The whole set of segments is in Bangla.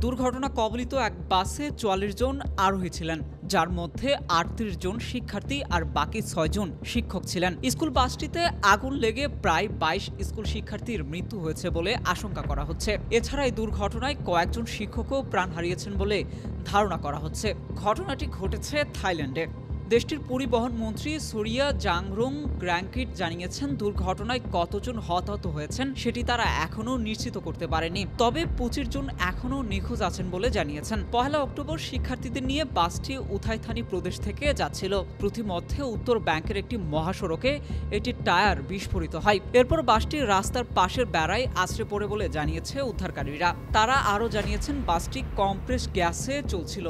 দুর্ঘটনা কবলিত এক বাসে ৪৪ জন আরোহী ছিলেন, যার মধ্যে ৩৮ জন শিক্ষার্থী আর বাকি ৬ জন শিক্ষক ছিলেন। স্কুল বাসটিতে আগুন লেগে প্রায় ২২ স্কুল শিক্ষার্থীর মৃত্যু হয়েছে বলে আশঙ্কা করা হচ্ছে। এছাড়া এই দুর্ঘটনায় কয়েকজন শিক্ষকও প্রাণ হারিয়েছেন বলে ধারণা করা হচ্ছে। ঘটনাটি ঘটেছে থাইল্যান্ডে। দেশটির পরিবহন মন্ত্রী সুরিয়া জাংরুং গ্র্যাংকিট জানিয়েছেন, দুর্ঘটনায় কতজন হতাহত হয়েছেন সেটি তারা এখনও নিশ্চিত করতে পারেনি। তবে ২৫ জন এখনও নিখোঁজ আছেন বলে জানিয়েছেন। ১ অক্টোবর শিক্ষার্থীদের নিয়ে বাসটি উথাইথানি প্রদেশ থেকে যাচ্ছিল। প্রতিমধ্যে উত্তর ব্যাংকের একটি মহাসড়কে এটি টায়ার বিস্ফোরিত হয়। এরপর বাসটি রাস্তার পাশের বেড়ায় আছড়ে পড়ে বলে জানিয়েছে উদ্ধারকারীরা। তারা আরও জানিয়েছেন, বাসটি কম্প্রেস গ্যাসে চলছিল।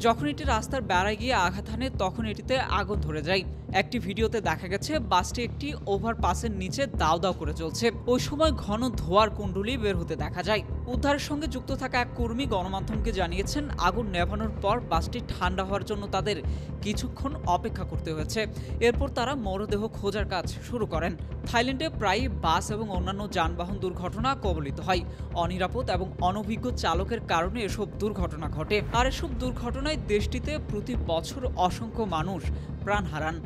যখন এটি রাস্তার বেড়ায় গিয়ে আঘাত হানে তখন এটিতে আগুন ধরে যায়। একটি ভিডিওতে দেখা গেছে বাসটি একটি ওভারপাসের নিচে দাউ দাউ করে চলছে। ওই সময় ঘন ধোঁয়ার কুণ্ডলী বের হতে দেখা যায়। উদ্ধারের সঙ্গে যুক্ত থাকা এক কর্মী গণমাধ্যমকে জানিয়েছেন, আগুন নেভানোর পর বাসটি ঠান্ডা হওয়ার জন্য তাদের কিছুক্ষণ অপেক্ষা করতে হয়েছে। এরপর তারা মরদেহ খোঁজার কাজ শুরু করেন। থাইল্যান্ডে প্রায়ই বাস এবং অন্যান্য যানবাহন দুর্ঘটনা কবলিত হয়। অনিরাপদ এবং অনভিজ্ঞ চালকের কারণে এসব দুর্ঘটনা ঘটে। আর এসব দুর্ঘটনায় দেশটিতে প্রতি বছর অসংখ্য মানুষ প্রাণ হারান।